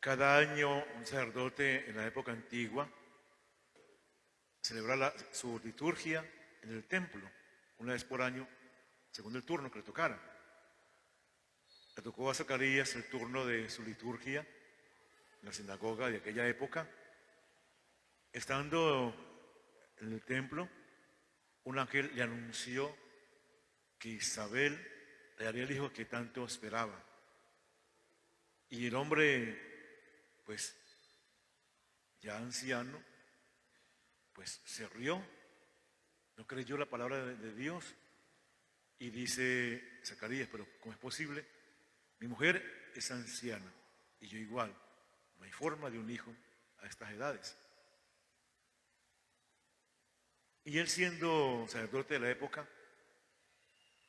Cada año un sacerdote en la época antigua celebraba su liturgia en el templo, una vez por año, según el turno que le tocara. Le tocó a Zacarías el turno de su liturgia en la sinagoga de aquella época. Estando en el templo, un ángel le anunció que Isabel le daría el hijo que tanto esperaba. Y el hombre, pues ya anciano, pues se rió, no creyó la palabra de Dios. Y dice Zacarías: pero ¿cómo es posible? Mi mujer es anciana y yo igual. No hay forma de un hijo a estas edades. Y él, siendo sacerdote de la época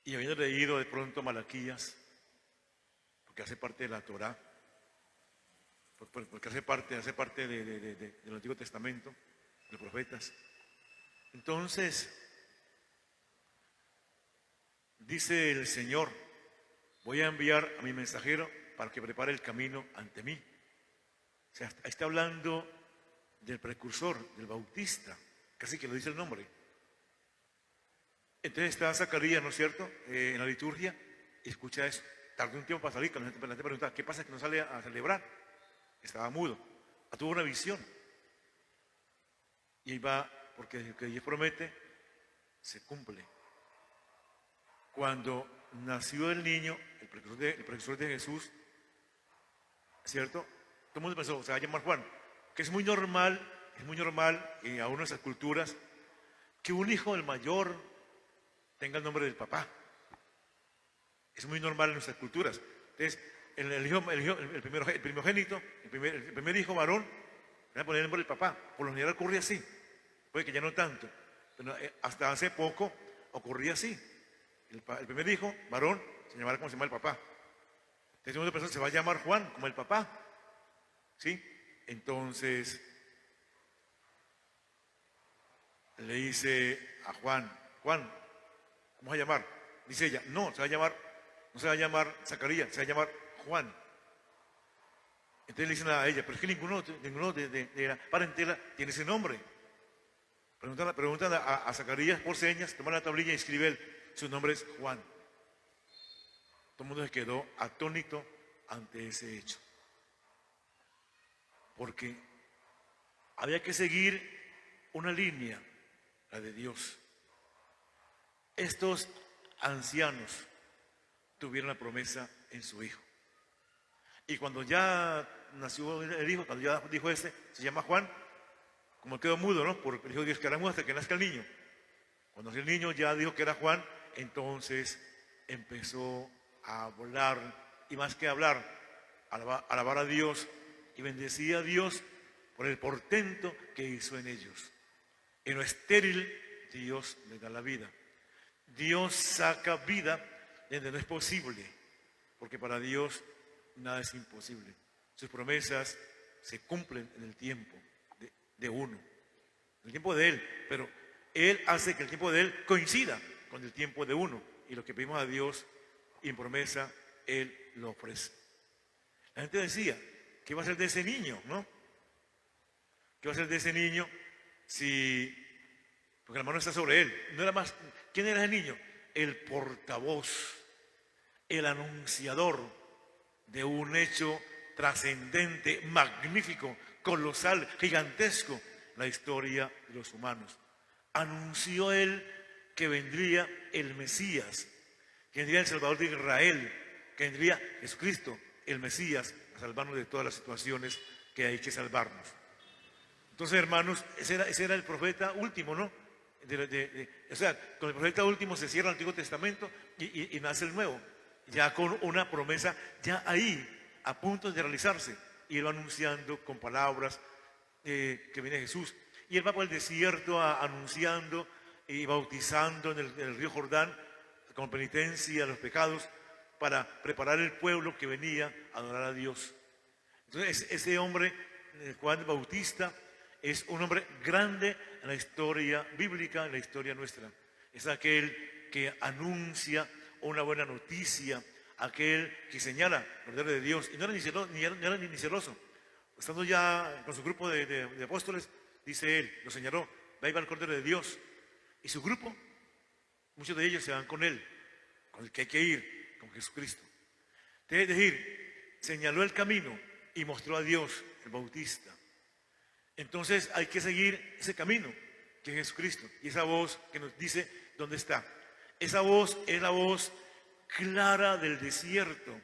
y habiendo leído de pronto Malaquías, porque hace parte de la Torá, porque hace parte del Antiguo Testamento, de los profetas. Entonces, dice el Señor: voy a enviar a mi mensajero para que prepare el camino ante mí. O sea, está hablando del precursor, del Bautista, casi que lo dice el nombre. Entonces está Zacarías, ¿no es cierto?, en la liturgia, y escucha eso. Tardó un tiempo para salir, cuando la gente preguntaba: ¿qué pasa que no sale a celebrar? Estaba mudo. Tuvo una visión. Y ahí va, porque lo que Dios promete se cumple. Cuando nació el niño, el precursor de Jesús, ¿cierto? Todo el mundo pensó: se va a llamar Juan. Que es muy normal en aún nuestras culturas, que un hijo del mayor tenga el nombre del papá. Es muy normal en nuestras culturas. Entonces, el primogénito, el primer hijo varón, le va a poner el nombre del papá. Por lo general ocurre así. Puede que ya no tanto, pero hasta hace poco ocurría así. El primer hijo varón se llamara como se llama el papá. Entonces, una persona se va a llamar Juan, como el papá. ¿Sí? Entonces, le dice a Juan: Juan, ¿cómo se va a llamar? Dice ella: no se va a llamar Zacarías, se va a llamar Juan. Entonces le dicen a ella: pero es que ninguno de la parentela tiene ese nombre. Preguntan a Zacarías por señas, toma la tablilla y escribe él: su nombre es Juan. Todo el mundo se quedó atónito ante ese hecho, porque había que seguir una línea, la de Dios. Estos ancianos tuvieron la promesa en su hijo. Y cuando ya nació el hijo, cuando ya dijo se llama Juan, como quedó mudo, ¿no? Porque dijo Dios que era mudo hasta que nazca el niño. Cuando nació el niño ya dijo que era Juan, entonces empezó a hablar, y más que hablar, alabar a Dios, y bendecía a Dios por el portento que hizo en ellos. En lo estéril, Dios le da la vida. Dios saca vida de donde no es posible, porque para Dios nada es imposible. Sus promesas se cumplen en el tiempo de uno, en el tiempo de Él, pero Él hace que el tiempo de Él coincida con el tiempo de uno, y lo que pedimos a Dios en promesa, Él lo ofrece. La gente decía: ¿qué va a ser de ese niño? ¿No? ¿Qué va a ser de ese niño porque la mano está sobre él? No era más. ¿Quién era ese niño? El portavoz, el anunciador de un hecho trascendente, magnífico, colosal, gigantesco, la historia de los humanos. Anunció él que vendría el Mesías, que vendría el Salvador de Israel, que vendría Jesucristo, el Mesías, a salvarnos de todas las situaciones que hay que salvarnos. Entonces, hermanos, ese era el profeta último, ¿no? O sea, con el profeta último se cierra el Antiguo Testamento y nace el Nuevo, ya con una promesa ya ahí, a punto de realizarse. Y él va anunciando con palabras que viene Jesús. Y él va por el desierto anunciando y bautizando en el río Jordán, con penitencia a los pecados, para preparar el pueblo que venía a adorar a Dios. Entonces, ese hombre, Juan Bautista, es un hombre grande en la historia bíblica, en la historia nuestra. Es aquel que anuncia una buena noticia, aquel que señala el verdadero de Dios. Y no era ni celoso, estando ya con su grupo de apóstoles, dice él, lo señaló, va al Cordero de Dios. Y su grupo, muchos de ellos se van con él, con el que hay que ir, con Jesucristo. Es decir, señaló el camino y mostró a Dios, el Bautista. Entonces hay que seguir ese camino, que es Jesucristo. Y esa voz que nos dice dónde está. Esa voz es la voz clara del desierto.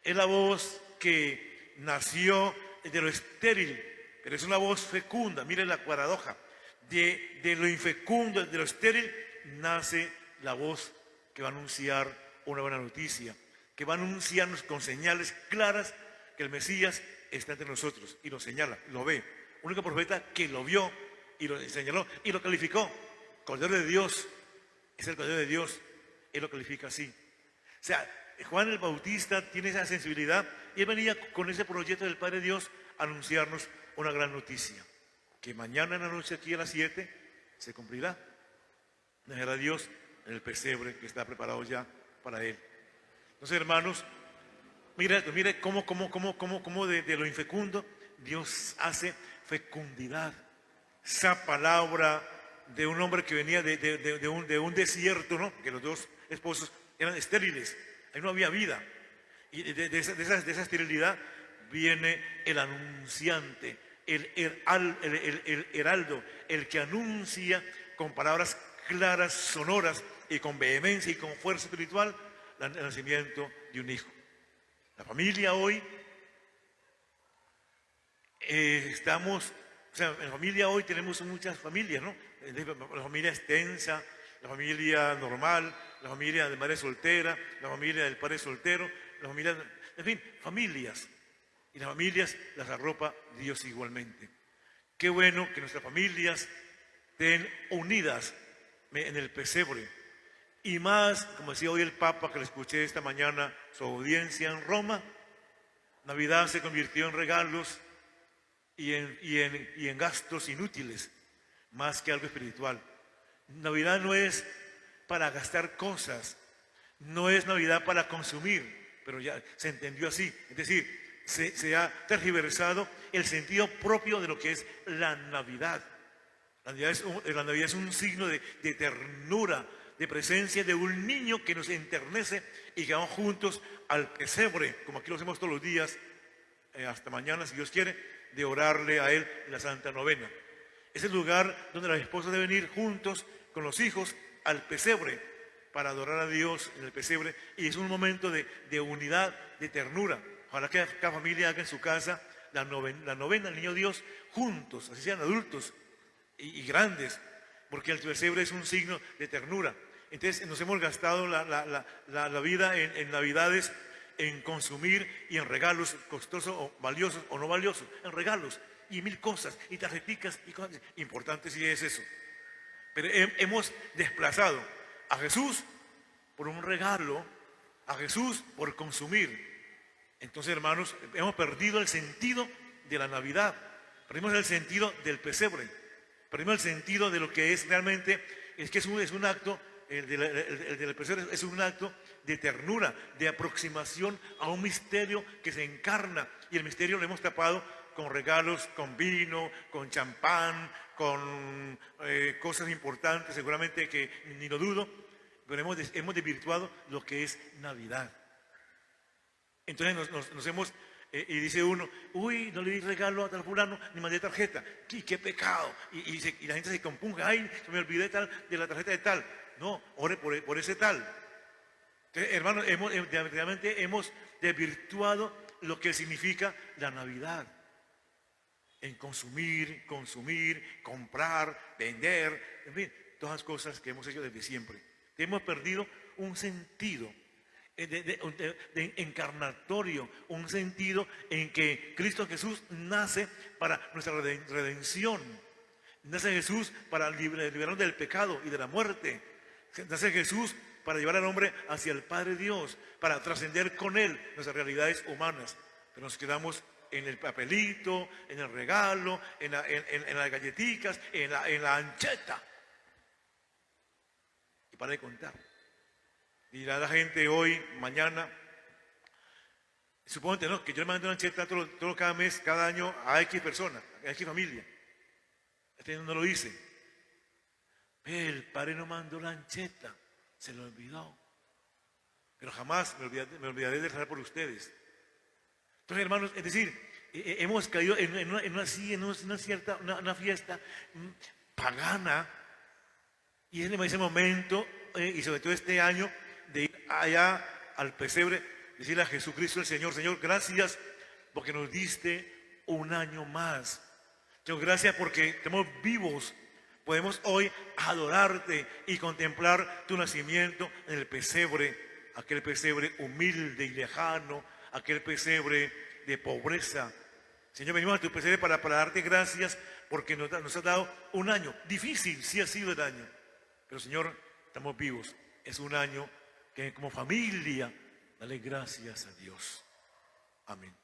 Es la voz que nació de lo estéril, pero es una voz fecunda. Miren la paradoja. De lo infecundo, de lo estéril, nace la voz que va a anunciar una buena noticia, que va a anunciarnos con señales claras que el Mesías está entre nosotros, y lo señala, lo ve. Único profeta que lo vio y lo señaló y lo calificó. Cordero de Dios, es el Cordero de Dios, él lo califica así. O sea, Juan el Bautista tiene esa sensibilidad y él venía con ese proyecto del Padre Dios a anunciarnos una gran noticia, que mañana en la noche aquí a las 7 se cumplirá. Dejará Dios en el pesebre que está preparado ya para él. Entonces, hermanos, mire cómo de lo infecundo Dios hace fecundidad. Esa palabra de un hombre que venía de un desierto, ¿no? Que los dos esposos eran estériles, ahí no había vida. Y de esa esterilidad viene el anunciante, el heraldo, el que anuncia con palabras claras, sonoras y con vehemencia y con fuerza espiritual el nacimiento de un hijo. La familia hoy, o sea, en la familia hoy tenemos muchas familias, ¿no? La familia extensa, la familia normal, la familia de madre soltera, la familia del padre soltero, la familia, en fin, familias. Y las familias las arropa Dios igualmente. Qué bueno que nuestras familias estén unidas en el pesebre. Y más, como decía hoy el Papa, que le escuché esta mañana su audiencia en Roma, Navidad se convirtió en regalos y en gastos inútiles, más que algo espiritual. Navidad no es para gastar cosas, no es Navidad para consumir, pero ya se entendió así. Es decir, se ha tergiversado el sentido propio de lo que es la Navidad. La Navidad es un signo de ternura, de presencia de un niño que nos enternece y que vamos juntos al pesebre, como aquí lo hacemos todos los días, hasta mañana, si Dios quiere, de orarle a Él en la Santa Novena. Es el lugar donde las esposas deben ir juntos con los hijos al pesebre para adorar a Dios en el pesebre, y es un momento de unidad, de ternura. Ojalá que cada familia haga en su casa la novena al Niño Dios juntos, así sean adultos y grandes, porque el pesebre es un signo de ternura. Entonces nos hemos gastado la vida en Navidades, en consumir y en regalos costosos o valiosos o no valiosos, en regalos y mil cosas y tarjeticas y cosas importantes, sí es eso. Pero hemos desplazado a Jesús por un regalo, a Jesús por consumir. Entonces, hermanos, hemos perdido el sentido de la Navidad, perdimos el sentido del pesebre, perdimos el sentido de lo que es realmente, es que es un acto, el del pesebre es un acto de ternura, de aproximación a un misterio que se encarna, y el misterio lo hemos tapado con regalos, con vino, con champán, con cosas importantes, seguramente que ni lo dudo, pero hemos desvirtuado lo que es Navidad. Entonces nos hemos, y dice uno, uy, no le di regalo a tal fulano, ni mandé tarjeta, qué pecado, y la gente se compunge, ay, se me olvidé de la tarjeta de tal. No, ore por ese tal. Entonces, hermanos, realmente hemos desvirtuado lo que significa la Navidad. En consumir, comprar, vender, en fin, todas las cosas que hemos hecho desde siempre. Hemos perdido un sentido de encarnatorio, un sentido en que Cristo Jesús nace para nuestra redención. Nace Jesús para liberarnos del pecado y de la muerte. Nace Jesús para llevar al hombre hacia el Padre Dios, para trascender con Él nuestras realidades humanas. Pero nos quedamos en el papelito, en el regalo, en las galletitas, en la ancheta. Y para de contar. Dirá la gente hoy, mañana, Suponte, ¿no?, que yo le mando una lancheta todo cada mes, cada año a X persona, a X familia. Este año no lo hice. El padre no mandó lancheta, se lo olvidó. Pero jamás me olvidaré de rezar por ustedes. Entonces, hermanos, es decir, hemos caído en una fiesta pagana, y en ese momento, y sobre todo este año, de ir allá al pesebre, decirle a Jesucristo el Señor: Señor, gracias porque nos diste un año más. Señor, gracias porque estamos vivos. Podemos hoy adorarte y contemplar tu nacimiento en el pesebre, aquel pesebre humilde y lejano, aquel pesebre de pobreza. Señor, venimos a tu pesebre para darte gracias porque nos has dado un año. Difícil sí ha sido el año, pero Señor, estamos vivos. Es un año que como familia, dale gracias a Dios. Amén.